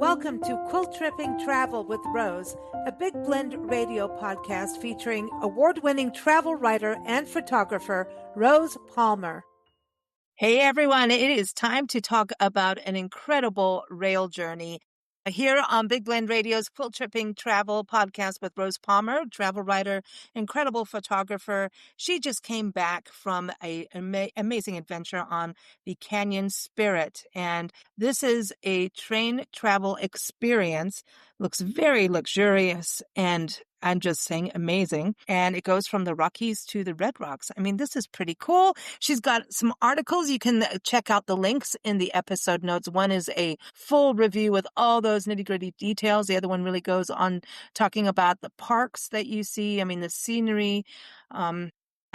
Welcome to Quiltripping Travel with Rose, a Big Blend radio podcast featuring award-winning travel writer and photographer, Rose Palmer. Hey everyone, it is time to talk about an incredible rail journey. Here on Big Blend Radio's Quiltripping Travel podcast with Rose Palmer, travel writer, incredible photographer. She just came back from an amazing adventure on the Canyon Spirit. And this is a train travel experience. Looks very luxurious and I'm just saying amazing. And it goes from the Rockies to the Red Rocks. I mean, this is pretty cool. She's got some articles. You can check out the links in the episode notes. One is a full review with all those nitty-gritty details. The other one really goes on talking about the parks that you see. I mean, the scenery.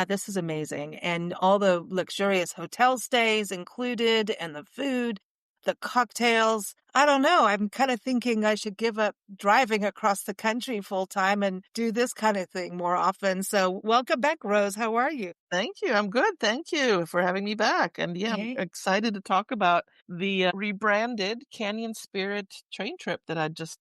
This is amazing. And all the luxurious hotel stays included and the food. The cocktails. I don't know. I'm kind of thinking I should give up driving across the country full time and do this kind of thing more often. So welcome back, Rose. How are you? Thank you. I'm good. Thank you for having me back. And yeah, I'm excited to talk about the rebranded Canyon Spirit train trip that I just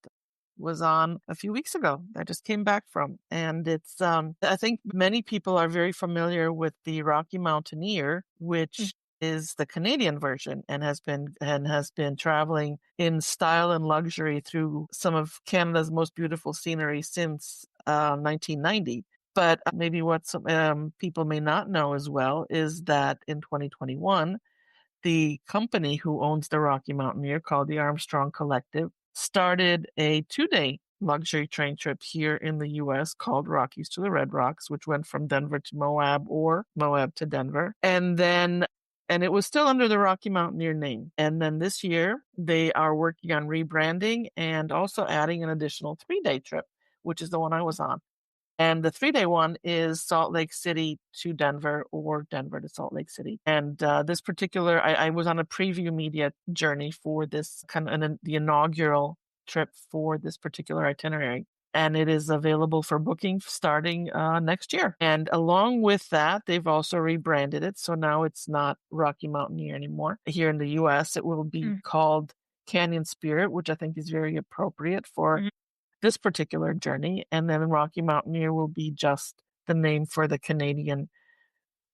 was on a few weeks ago. I just came back from. And it's, I think many people are very familiar with the Rocky Mountaineer, which is the Canadian version and has been traveling in style and luxury through some of Canada's most beautiful scenery since 1990. But maybe what some people may not know as well is that in 2021, the company who owns the Rocky Mountaineer, called the Armstrong Collective, started a 2-day luxury train trip here in the U.S. called Rockies to the Red Rocks, which went from Denver to Moab or Moab to Denver. And it was still under the Rocky Mountaineer name. And then this year, they are working on rebranding and also adding an additional 3-day trip, which is the one I was on. And the 3-day one is Salt Lake City to Denver or Denver to Salt Lake City. And this particular, I was on a preview media journey for this the inaugural trip for this particular itinerary. And it is available for booking starting next year. And along with that, they've also rebranded it. So now it's not Rocky Mountaineer anymore. Here in the U.S., it will be called Canyon Spirit, which I think is very appropriate for this particular journey. And then Rocky Mountaineer will be just the name for the Canadian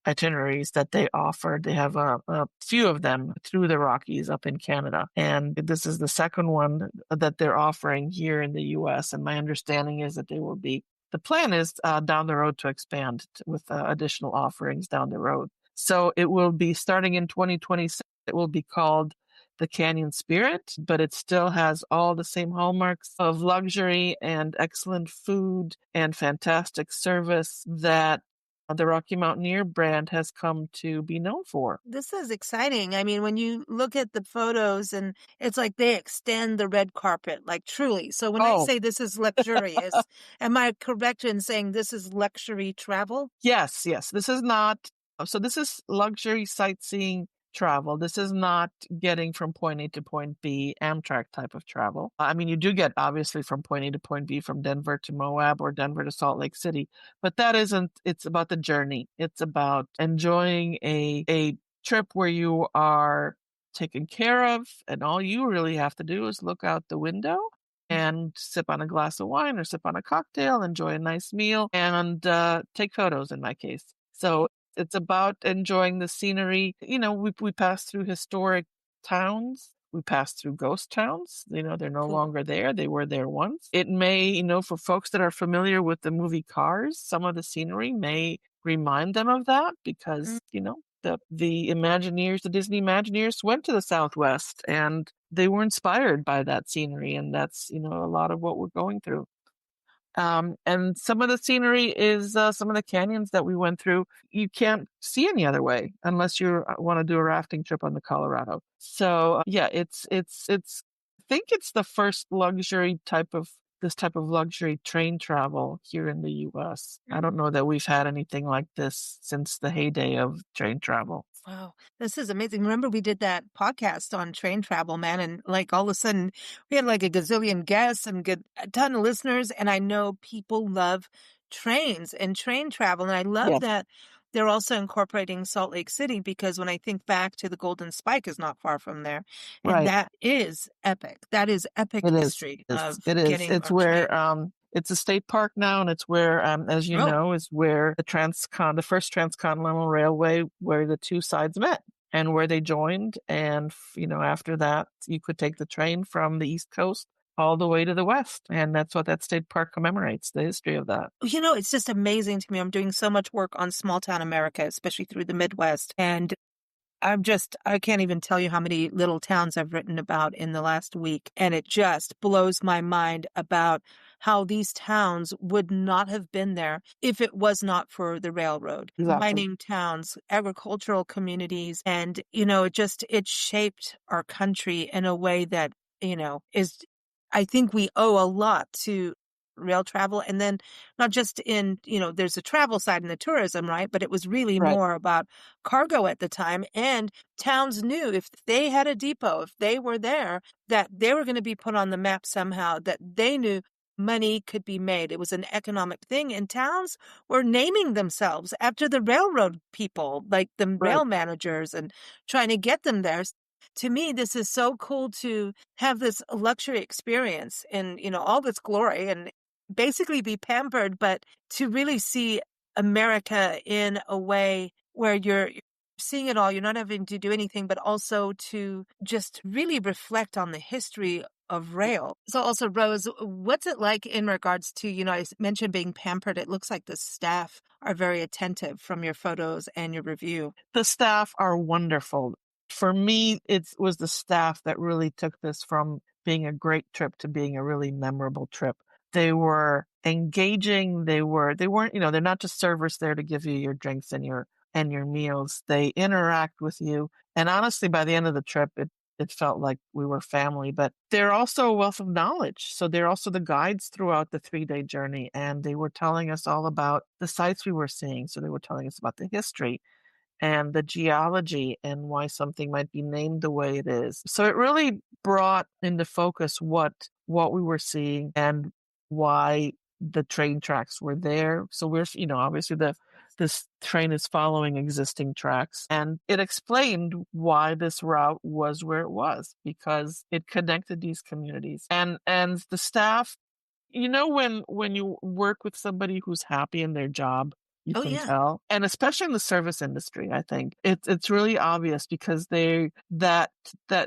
itineraries that they offer. They have a few of them through the Rockies up in Canada. And this is the second one that they're offering here in the U.S. And my understanding is that the plan is down the road to expand with additional offerings down the road. So it will be starting in 2026. It will be called the Canyon Spirit, but it still has all the same hallmarks of luxury and excellent food and fantastic service that the Rocky Mountaineer brand has come to be known for. This is exciting. I mean, when you look at the photos and it's like they extend the red carpet, like truly. So when I say this is luxurious, am I correct in saying this is luxury travel? Yes. This is not. So this is luxury sightseeing travel. This is not getting from point A to point B, Amtrak type of travel. I mean, you do get obviously from point A to point B, from Denver to Moab or Denver to Salt Lake City, but that isn't, it's about the journey. It's about enjoying a trip where you are taken care of and all you really have to do is look out the window and sip on a glass of wine or sip on a cocktail, enjoy a nice meal, and take photos in my case. So it's about enjoying the scenery. You know, we pass through historic towns. We pass through ghost towns. You know, they're no longer there. They were there once. It may, you know, for folks that are familiar with the movie Cars, some of the scenery may remind them of that because, you know, the Imagineers, the Disney Imagineers went to the SouthWest and they were inspired by that scenery. And that's, you know, a lot of what we're going through. And some of the scenery is some of the canyons that we went through. You can't see any other way unless you want to do a rafting trip on the Colorado. So yeah, it's. I think it's the first this type of luxury train travel here in the U.S. I don't know that we've had anything like this since the heyday of train travel. Wow, this is amazing. Remember we did that podcast on train travel, man, and like all of a sudden we had like a gazillion guests and a ton of listeners, and I know people love trains and train travel, and I love that they're also incorporating Salt Lake City, because when I think back to the Golden Spike is not far from there. And Right. that is epic. That is epic It is. history It's, of it is. getting It's our train. where it's a state park now, and it's where, as you Oh, know, is where the first transcontinental railway, where the two sides met and where they joined. And after that, you could take the train from the East Coast all the way to the West, and that's what that state park commemorates, the history of that. it's just amazing to me. I'm doing so much work on small town America, especially through the Midwest. And I can't even tell you how many little towns I've written about in the last week. And it just blows my mind about how these towns would not have been there if it was not for the railroad. Exactly. Mining towns, agricultural communities. And, it shaped our country in a way that, I think we owe a lot to rail travel. And then not just in, there's a travel side and the tourism, right? But it was really Right. more about cargo at the time. And towns knew if they had a depot, if they were there, that they were going to be put on the map somehow, that they knew money could be made. It was an economic thing. And towns were naming themselves after the railroad people, like the Right. rail managers, and trying to get them there. To me, this is so cool to have this luxury experience in, all this glory, and basically be pampered, but to really see America in a way where you're seeing it all. You're not having to do anything, but also to just really reflect on the history of rail. So also, Rose, what's it like in regards to, I mentioned being pampered. It looks like the staff are very attentive from your photos and your review. The staff are wonderful. For me, it was the staff that really took this from being a great trip to being a really memorable trip. They were engaging. They weren't, they're not just servers there to give you your drinks and your meals. They interact with you. And honestly, by the end of the trip, it felt like we were family, but they're also a wealth of knowledge. So they're also the guides throughout the 3-day journey. And they were telling us all about the sites we were seeing. So they were telling us about the history and the geology and why something might be named the way it is. So it really brought into focus what we were seeing and why the train tracks were there. So we're, obviously this train is following existing tracks, and it explained why this route was where it was, because it connected these communities. And the staff, when you work with somebody who's happy in their job, you can tell. And especially in the service industry, I think it's really obvious, because that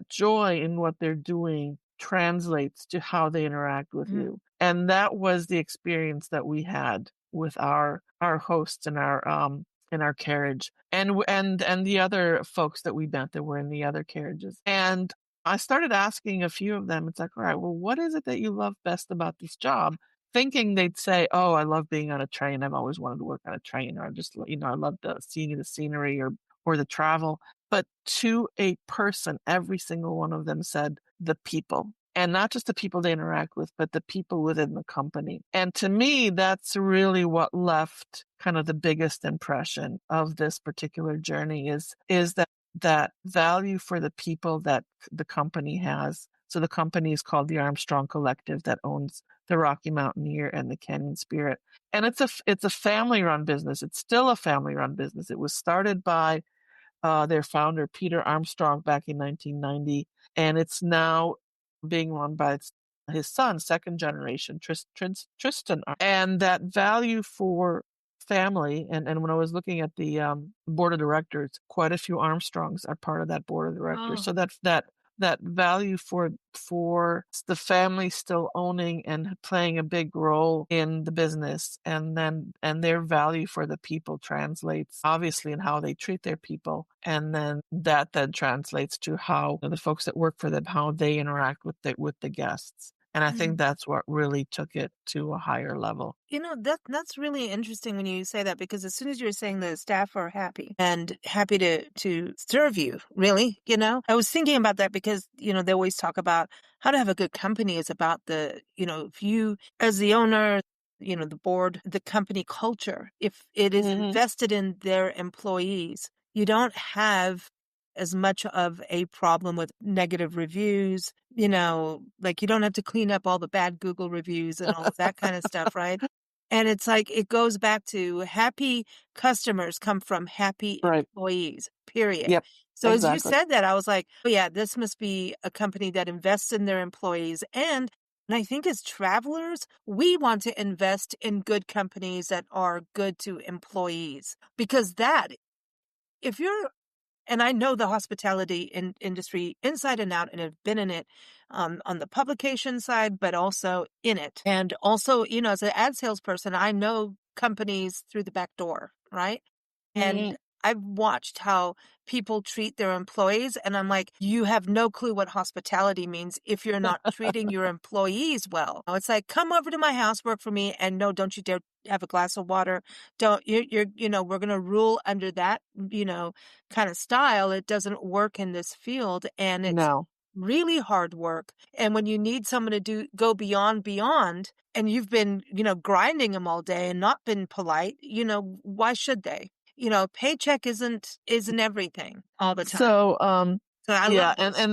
joy in what they're doing translates to how they interact with you. And that was the experience that we had with our hosts in our carriage, and the other folks that we met that were in the other carriages. And I started asking a few of them, it's like, all right, well, what is it that you love best about this job? Thinking they'd say, oh, I love being on a train. I've always wanted to work on a train, or just, I love seeing the scenery or the travel. But to a person, every single one of them said the people. And not just the people they interact with, but the people within the company. And to me, that's really what left kind of the biggest impression of this particular journey is that value for the people that the company has. So the company is called the Armstrong Collective, that owns the Rocky Mountaineer and the Canyon Spirit. And it's a family-run business. It's still a family-run business. It was started by their founder, Peter Armstrong, back in 1990, and it's now being run by his son, second generation, Tristan. And that value for family, and when I was looking at the board of directors, quite a few Armstrongs are part of that board of directors. So that value for the family still owning and playing a big role in the business, and their value for the people translates obviously in how they treat their people, and then that then translates to how the folks that work for them, how they interact with the guests. And I think that's what really took it to a higher level. That's really interesting when you say that, because as soon as you're saying the staff are happy and happy to serve you, really, I was thinking about that because, they always talk about how to have a good company is about if you, as the owner, the board, the company culture, if it is invested in their employees, you don't have as much of a problem with negative reviews, like you don't have to clean up all the bad Google reviews and all of that kind of stuff, right? And it's like, it goes back to happy customers come from happy Right. employees, period. Yep. So as you Exactly. said that, I was like, oh yeah, this must be a company that invests in their employees. And I think as travelers, we want to invest in good companies that are good to employees because if you're and I know the hospitality industry inside and out and have been in it on the publication side, but also in it. And also, as an ad salesperson, I know companies through the back door, right? And Mhm. I've watched how people treat their employees, and I'm like, you have no clue what hospitality means if you're not treating your employees well. It's like, come over to my house, work for me, and no, don't you dare have a glass of water. Don't we're gonna rule under that, kind of style. It doesn't work in this field, and it's No. really hard work. And when you need someone to go beyond, and you've been, grinding them all day and not been polite, why should they? Paycheck isn't everything all the time. So, So I yeah, love this.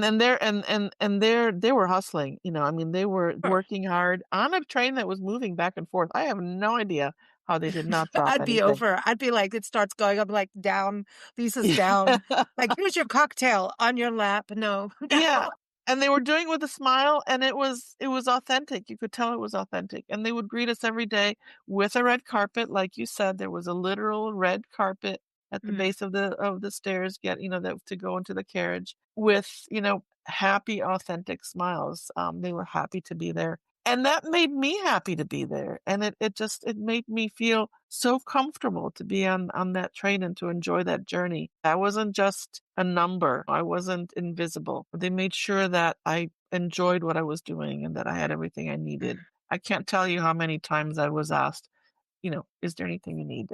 they were hustling, I mean, they were Sure. working hard on a train that was moving back and forth. I have no idea how they did not drop I'd be anything. over. I'd be like, it starts going. I'm like, down. Lisa's Yeah. down. Like, here's your cocktail on your lap. No, Yeah, down. and they were doing it with a smile, and it was authentic. You could tell it was authentic, and they would greet us every day with a red carpet, like you said. There was a literal red carpet at the Mm. base of the stairs, that to go into the carriage with, happy, authentic smiles. They were happy to be there. And that made me happy to be there. And it made me feel so comfortable to be on that train and to enjoy that journey. I wasn't just a number. I wasn't invisible. They made sure that I enjoyed what I was doing and that I had everything I needed. Mm. I can't tell you how many times I was asked, is there anything you need?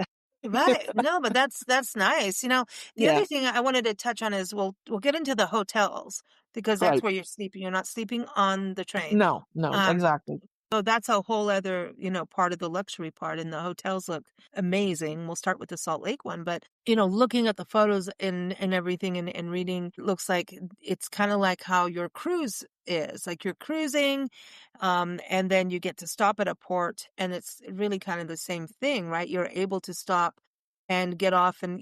Right. No, but that's nice. The Yeah, other thing I wanted to touch on is we'll get into the hotels because that's right. where you're sleeping. You're not sleeping on the train. No, no, Um, exactly. So that's a whole other, part of the luxury part, and the hotels look amazing. We'll start with the Salt Lake one, but looking at the photos and everything and reading, looks like it's kind of like how your cruise is. Like you're cruising, and then you get to stop at a port, and it's really kind of the same thing, right? You're able to stop and get off and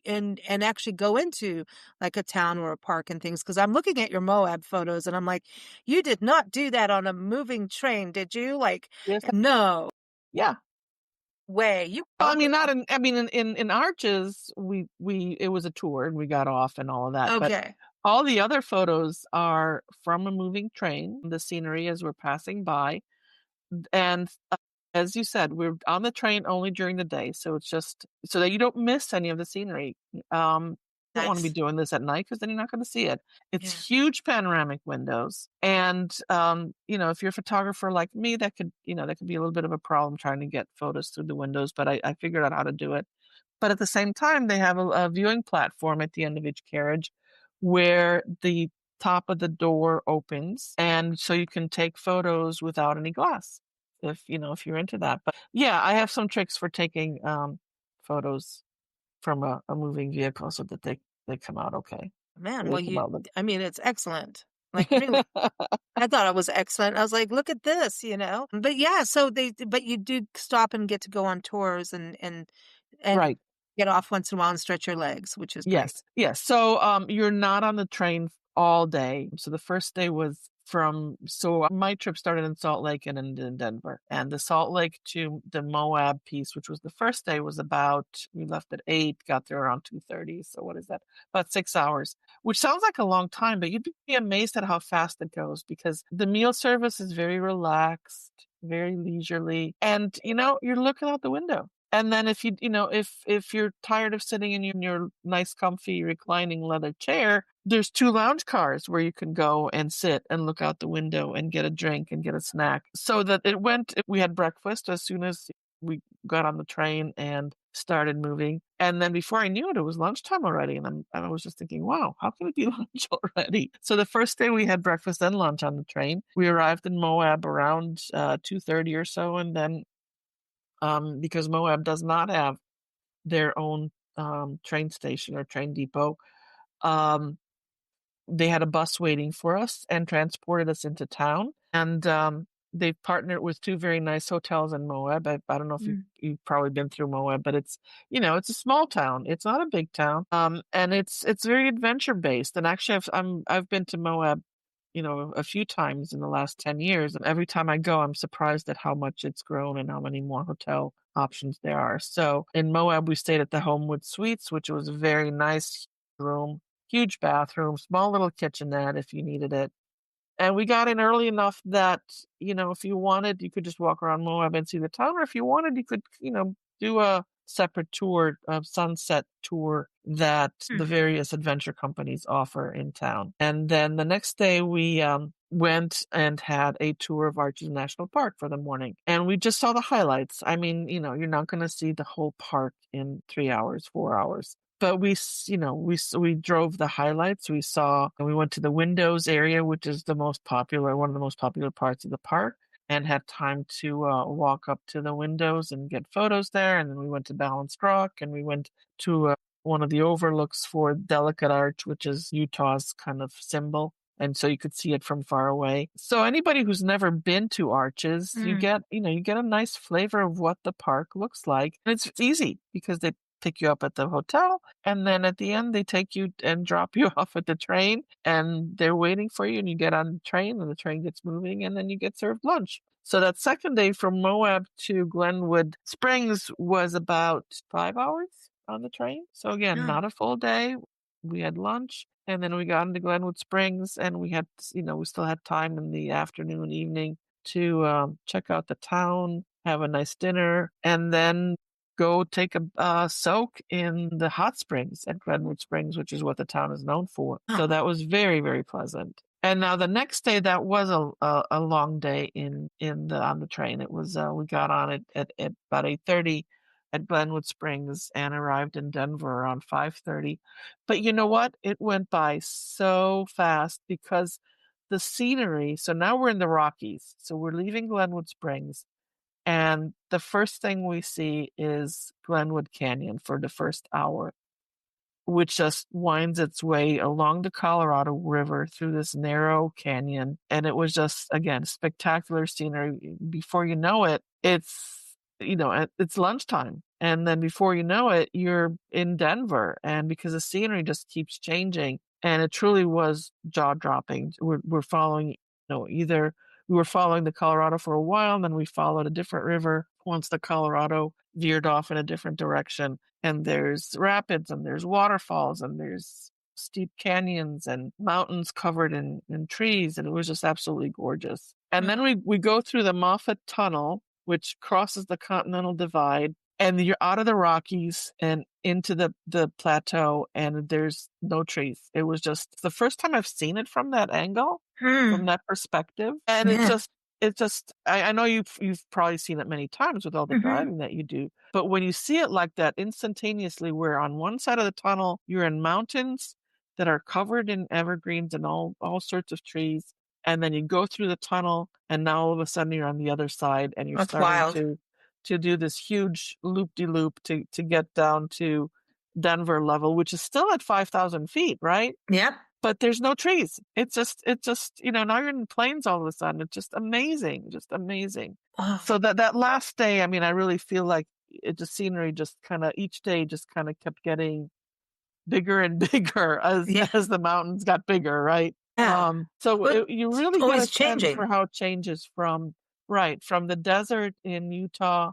and actually go into like a town or a park and things. Cause I'm looking at your Moab photos and I'm like, you did not do that on a moving train, did you? Like, Yes. no Yeah. way. You Well, I mean, proper. not in I mean, in Arches, we it was a tour and we got off and all of that, but Okay. all the other photos are from a moving train, the scenery as we're passing by, and, as you said, we're on the train only during the day, so it's just so that you don't miss any of the scenery. You don't wanna be Nice. doing this at night because then you're not gonna see it. It's Yeah. huge panoramic windows, and, if you're a photographer like me, that could be a little bit of a problem trying to get photos through the windows, but I figured out how to do it. But at the same time, they have a viewing platform at the end of each carriage where the top of the door opens, and so you can take photos without any glass if you're into that. But yeah, I have some tricks for taking photos from a moving vehicle so that they come out okay. Man, They well, come out look. I mean, it's excellent. Like, really. I thought it was excellent. I was like, look at this. But yeah, but you do stop and get to go on tours and Right. get off once in a while and stretch your legs, which is great. Yes, yes. So, you're not on the train all day. So the first day was my trip started in Salt Lake and ended in Denver. And the Salt Lake to the Moab piece, which was the first day, was we left at 8, got there around 2:30. So what is that? About 6 hours, which sounds like a long time, but you'd be amazed at how fast it goes because the meal service is very relaxed, very leisurely, and, you're looking out the window. And then if you're tired of sitting in your nice, comfy, reclining leather chair, there's 2 lounge cars where you can go and sit and look out the window and get a drink and get a snack. So that we had breakfast as soon as we got on the train and started moving. And then before I knew it, it was lunchtime already. And I was just thinking, wow, how can it be lunch already? So the first day we had breakfast and lunch on the train. We arrived in Moab around 2:30 or so, and then because Moab does not have their own train station or train depot. Um, they had a bus waiting for us and transported us into town. And they've partnered with two very nice hotels in Moab. I don't know if you've probably been through Moab, but it's, it's a small town. It's not a big town. And it's very adventure based. And actually I've been to Moab, a few times in the last 10 years. And every time I go, I'm surprised at how much it's grown and how many more hotel options there are. So in Moab, we stayed at the Homewood Suites, which was a very nice room, huge bathroom, small little kitchenette if you needed it. And we got in early enough that, if you wanted, you could just walk around Moab and see the town, or if you wanted, you could, do a separate tour, a sunset tour that the various adventure companies offer in town. And then the next day we went and had a tour of Arches National Park for the morning. And we just saw the highlights. I mean, you're not going to see the whole park in 3 hours, 4 hours. But we drove the highlights. We went to the windows area, which is one of the most popular parts of the park, and had time to walk up to the windows and get photos there. And then we went to Balanced Rock, and we went to one of the overlooks for Delicate Arch, which is Utah's kind of symbol. And so you could see it from far away. So anybody who's never been to Arches, you get a nice flavor of what the park looks like. And it's easy because they pick you up at the hotel, and then at the end they take you and drop you off at the train, and they're waiting for you, and you get on the train, and the train gets moving, and then you get served lunch. So that second day from Moab to Glenwood Springs was about 5 hours on the train. So again, not a full day. We had lunch, and then we got into Glenwood Springs, and we had, we still had time in the afternoon, evening to check out the town, have a nice dinner, and then go take a soak in the hot springs at Glenwood Springs, which is what the town is known for. So that was very, very pleasant. And now the next day, that was a long day on the train. It was we got on it at about 8:30 at Glenwood Springs and arrived in Denver around 5:30. But you know what? It went by so fast because the scenery. So now we're in the Rockies. So we're leaving Glenwood Springs. And the first thing we see is Glenwood Canyon for the first hour, which just winds its way along the Colorado River through this narrow canyon. And it was just, again, spectacular scenery. Before you know it, it's lunchtime. And then before you know it, you're in Denver. And because the scenery just keeps changing, and it truly was jaw-dropping. We're following, either we were following the Colorado for a while, and then we followed a different river once the Colorado veered off in a different direction. And there's rapids, and there's waterfalls, and there's steep canyons and mountains covered in trees. And it was just absolutely gorgeous. And then we go through the Moffat Tunnel, which crosses the Continental Divide. And you're out of the Rockies and into the plateau, and there's no trees. It was just the first time I've seen it from that angle, from that perspective. And it's just, I know you've probably seen it many times with all the driving that you do, but when you see it like that instantaneously, where on one side of the tunnel, you're in mountains that are covered in evergreens and all sorts of trees. And then you go through the tunnel, and now all of a sudden you're on the other side, and you're starting to do this huge loop-de-loop to get down to Denver level, which is still at 5,000 feet, right? Yeah. But there's no trees. It's just, now you're in the plains all of a sudden. It's just amazing, Oh. So that last day, I mean, I really feel like the scenery just kind of, each day just kind of kept getting bigger and bigger as the mountains got bigger, right? Yeah. You really get a sense for how it changes from the desert in Utah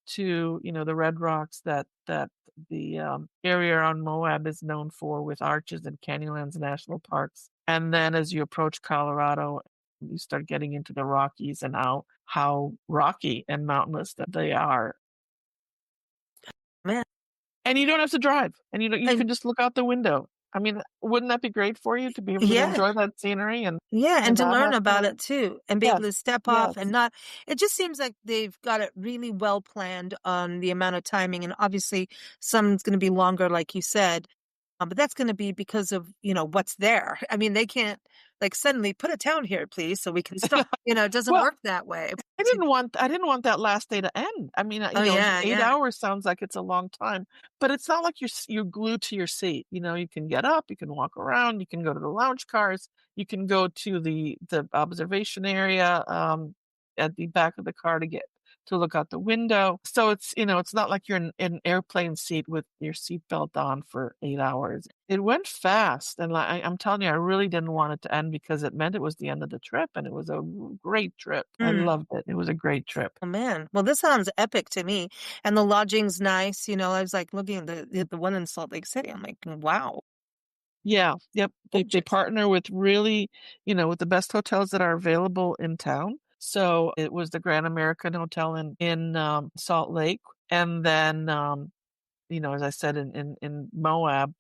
to, the red rocks that the area around Moab is known for, with Arches and Canyonlands National Parks. And then as you approach Colorado, you start getting into the Rockies and how rocky and mountainous that they are. Man. And you don't have to drive, and you can just look out the window. I mean, wouldn't that be great for you to be able to enjoy that scenery and to learn about it too, and be able to step off and not. It just seems like they've got it really well planned on the amount of timing, and obviously some's going to be longer, like you said, but that's going to be because of what's there. I mean, they can't suddenly put a town here, please, so we can stop. It doesn't work that way. I didn't want that last day to end. I mean, 8 hours sounds like it's a long time, but it's not like you're glued to your seat. You can get up, you can walk around, you can go to the lounge cars, you can go to the observation area. at the back of the car to look out the window. So it's, it's not like you're in an airplane seat with your seatbelt on for 8 hours. It went fast. And I'm telling you, I really didn't want it to end because it meant it was the end of the trip. And it was a great trip. I loved it. It was a great trip. Oh, man. Well, this sounds epic to me. And the lodging's nice. I was like looking at the one in Salt Lake City. I'm like, wow. Yeah. Yep. They partner with really, with the best hotels that are available in town. So it was the Grand American Hotel in Salt Lake. And then, as I said, in Moab,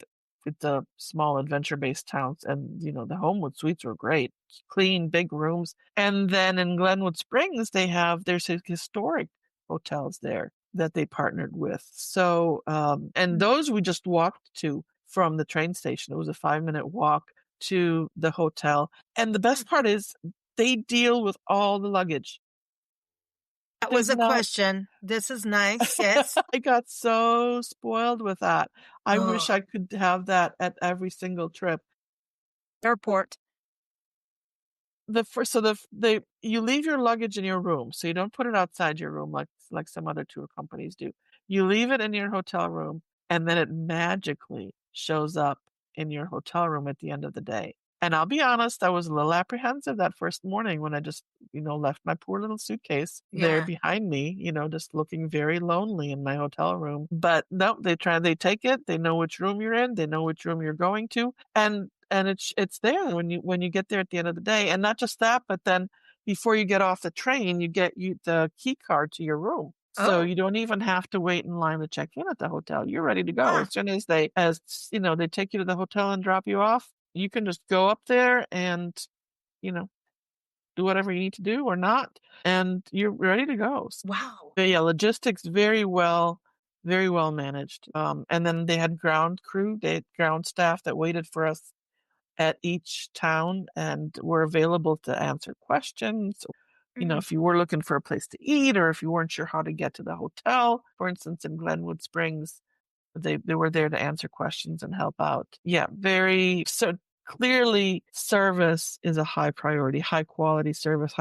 it's a small adventure-based town. And, the Homewood Suites were great, clean, big rooms. And then in Glenwood Springs, there's historic hotels there that they partnered with. So, and those we just walked to from the train station. It was a 5-minute walk to the hotel. And the best part is they deal with all the luggage. That was a question. This is nice. Yes. I got so spoiled with that. I wish I could have that at every single trip. Airport. You leave your luggage in your room, so you don't put it outside your room like some other tour companies do. You leave it in your hotel room, and then it magically shows up in your hotel room at the end of the day. And I'll be honest, I was a little apprehensive that first morning when I just, left my poor little suitcase there behind me, just looking very lonely in my hotel room. They take it, they know which room you're in, they know which room you're going to, and it's there when you get there at the end of the day. And not just that, but then before you get off the train, you get the key card to your room. So you don't even have to wait in line to check in at the hotel. You're ready to go. As soon as they take you to the hotel and drop you off, you can just go up there and, do whatever you need to do or not, and you're ready to go. Wow. But yeah, logistics very well managed. And then they had ground staff that waited for us at each town and were available to answer questions. If you were looking for a place to eat or if you weren't sure how to get to the hotel, for instance, in Glenwood Springs, they were there to answer questions and help out. Yeah, so clearly service is a high priority, high quality service,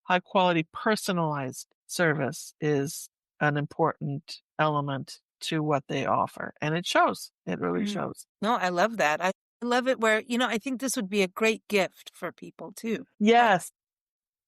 high quality personalized service is an important element to what they offer. And it shows. It really shows. No, I love that. I love it where, I think this would be a great gift for people too. Yes.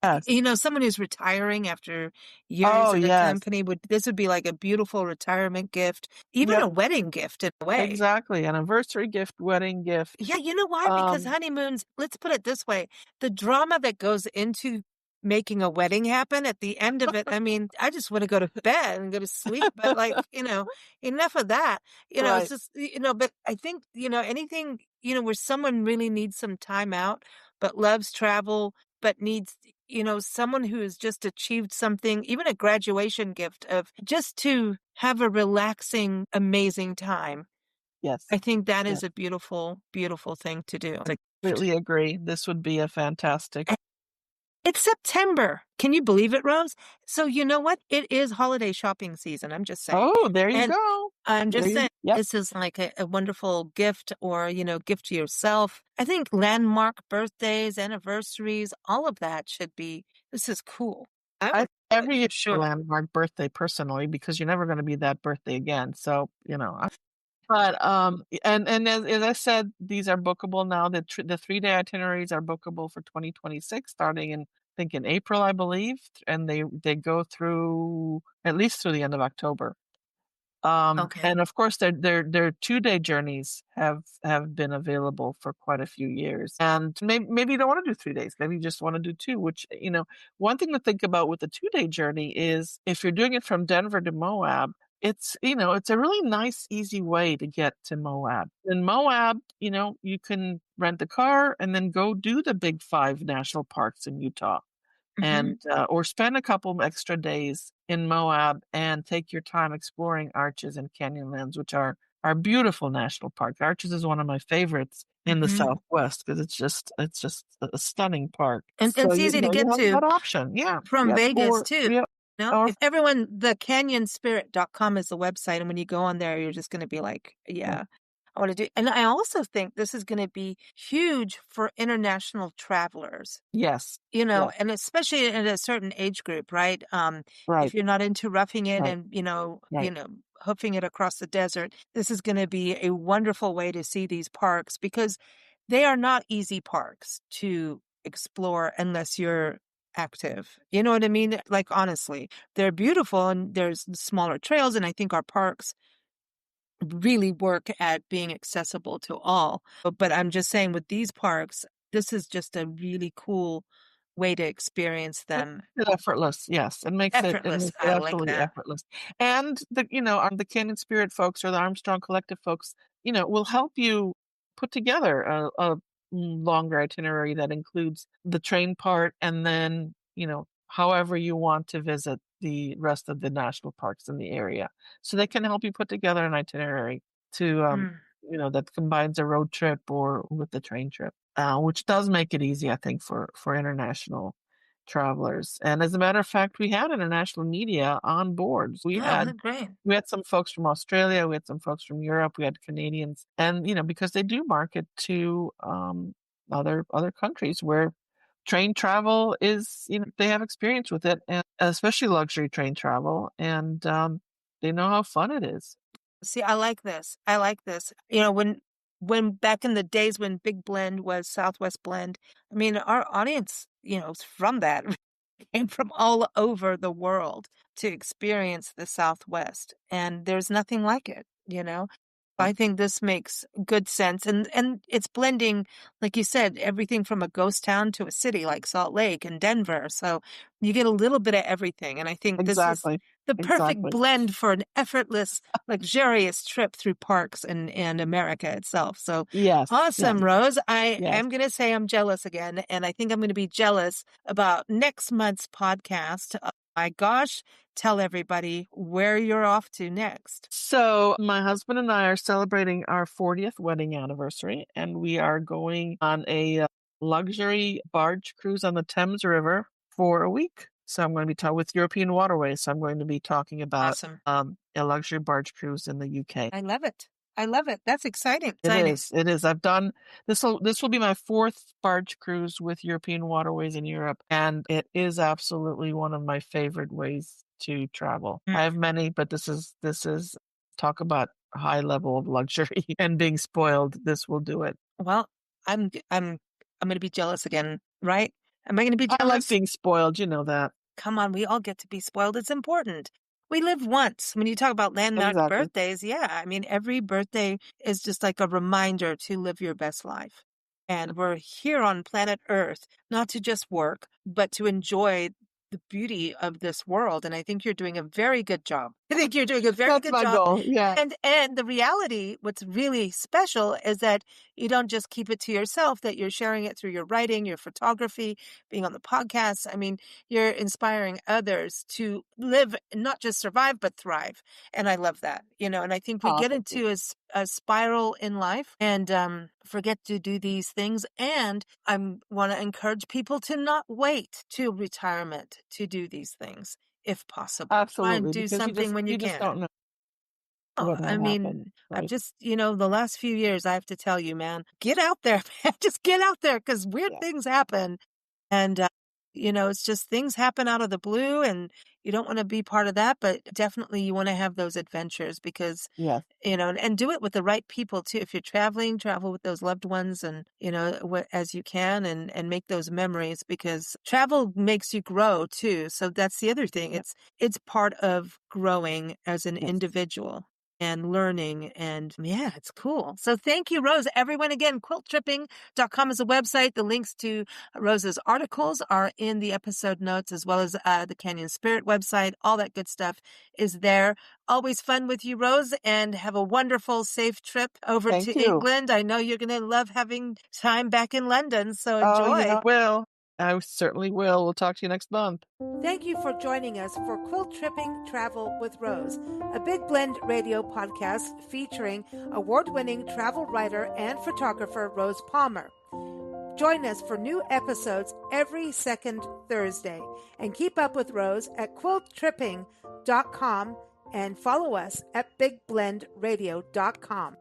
Yes. Someone who's retiring after years at a company this would be like a beautiful retirement gift, even a wedding gift in a way. Exactly. An anniversary gift, wedding gift. Yeah. You know why? Because honeymoons, let's put it this way, the drama that goes into making a wedding happen at the end of it. I mean, I just want to go to bed and go to sleep, but enough of that, it's just, but I think, anything, where someone really needs some time out, but loves travel, but needs, someone who has just achieved something, even a graduation gift of just to have a relaxing, amazing time. Yes. I think that is a beautiful, beautiful thing to do. I completely agree. This would be a fantastic. It's September. Can you believe it, Rose? So you know what? It is holiday shopping season. I'm just saying. Oh, there you go. I'm just saying this is like a wonderful gift or, gift to yourself. I think landmark birthdays, anniversaries, all of that this is cool. Every year, landmark birthday personally, because you're never going to be that birthday again. So, but, and as I said, these are bookable now. The 3-day itineraries are bookable for 2026, starting in April, I believe. And they go through at least through the end of October. And of course, their 2-day journeys have been available for quite a few years. And maybe you don't want to do 3 days. Maybe you just want to do 2, which, one thing to think about with the 2-day journey is if you're doing it from Denver to Moab, it's a really nice, easy way to get to Moab. In Moab, you can rent a car and then go do the big 5 national parks in Utah. And or spend a couple extra days in Moab and take your time exploring Arches and Canyonlands, which are beautiful national parks. Arches is one of my favorites in the Southwest because it's just a stunning park. And so it's easy to get to. That option, from Vegas too. If everyone, the canyonspirit.com is the website, and when you go on there, you're just going to be like, I want to do. And I also think this is going to be huge for international travelers. Yes. And especially in a certain age group, right? If you're not into roughing it and, hoofing it across the desert, this is going to be a wonderful way to see these parks because they are not easy parks to explore unless you're active. You know what I mean? Like, honestly, they're beautiful and there's smaller trails. And I think our parks really work at being accessible to all. But I'm just saying with these parks, this is just a really cool way to experience them. It's effortless, yes. It makes it Effortless. I like absolutely that. effortless. And the Canyon Spirit folks or the Armstrong Collective folks, will help you put together a longer itinerary that includes the train part and then, however you want to visit the rest of the national parks in the area. So they can help you put together an itinerary to that combines a road trip or with the train trip, which does make it easy, I think, for international travelers. And as a matter of fact, we had international media on board. We had great. We had some folks from Australia, we had some folks from Europe, we had Canadians, and because they do market to other countries where train travel is, they have experience with it, and especially luxury train travel, and they know how fun it is. See, I like this. I like this. When back in the days when Big Blend was Southwest Blend, I mean, our audience, is from that, came from all over the world to experience the Southwest, and there's nothing like it. I think this makes good sense. And it's blending, like you said, everything from a ghost town to a city like Salt Lake and Denver. So you get a little bit of everything. And I think this is the perfect blend for an effortless, luxurious trip through parks and America itself. So yes, awesome, yes. Rose. I am going to say I'm jealous again. And I think I'm going to be jealous about next month's podcast. My gosh, tell everybody where you're off to next. So my husband and I are celebrating our 40th wedding anniversary, and we are going on a luxury barge cruise on the Thames River for a week. So I'm going to be talking with European Waterways. So I'm going to be talking about a luxury barge cruise in the UK. I love it. I love it. That's exciting. It is. I've done this will be my 4th barge cruise with European Waterways in Europe, and it is absolutely one of my favorite ways to travel. I have many, but this is talk about a high level of luxury and being spoiled. This will do it. Well, I'm going to be jealous again, right? Am I going to be jealous? I like being spoiled. You know that. Come on, we all get to be spoiled. It's important. We live once. When you talk about landmark birthdays, I mean, every birthday is just like a reminder to live your best life. And we're here on planet Earth, not to just work, but to enjoy the beauty of this world. And I think you're doing a very good job. I think you're doing a very good job. That's my goal, yeah. And the reality, what's really special is that you don't just keep it to yourself, that you're sharing it through your writing, your photography, being on the podcast. I mean, you're inspiring others to live, not just survive, but thrive. And I love that, and I think we get into a spiral in life and forget to do these things. And I want to encourage people to not wait till retirement to do these things, if possible. Absolutely. Try and do something when you can. Just don't know. I mean, right? I've just, the last few years, I have to tell you, man, get out there, man. Just get out there because weird things happen. And, it's just things happen out of the blue and you don't want to be part of that, but definitely you want to have those adventures because, and do it with the right people too. If you're traveling, travel with those loved ones and, as you can and make those memories because travel makes you grow too. So that's the other thing. It's part of growing as an individual. And learning. And it's cool. So thank you, Rose. Everyone, again, quiltripping.com is a website. The links to Rose's articles are in the episode notes, as well as the Canyon Spirit website. All that good stuff is there. Always fun with you, Rose, and have a wonderful, safe trip over to England. I know you're going to love having time back in London. So enjoy. I certainly will. We'll talk to you next month. Thank you for joining us for Quiltripping Travel with Rose, a Big Blend radio podcast featuring award-winning travel writer and photographer Rose Palmer. Join us for new episodes every second Thursday and keep up with Rose at quiltripping.com and follow us at bigblendradio.com.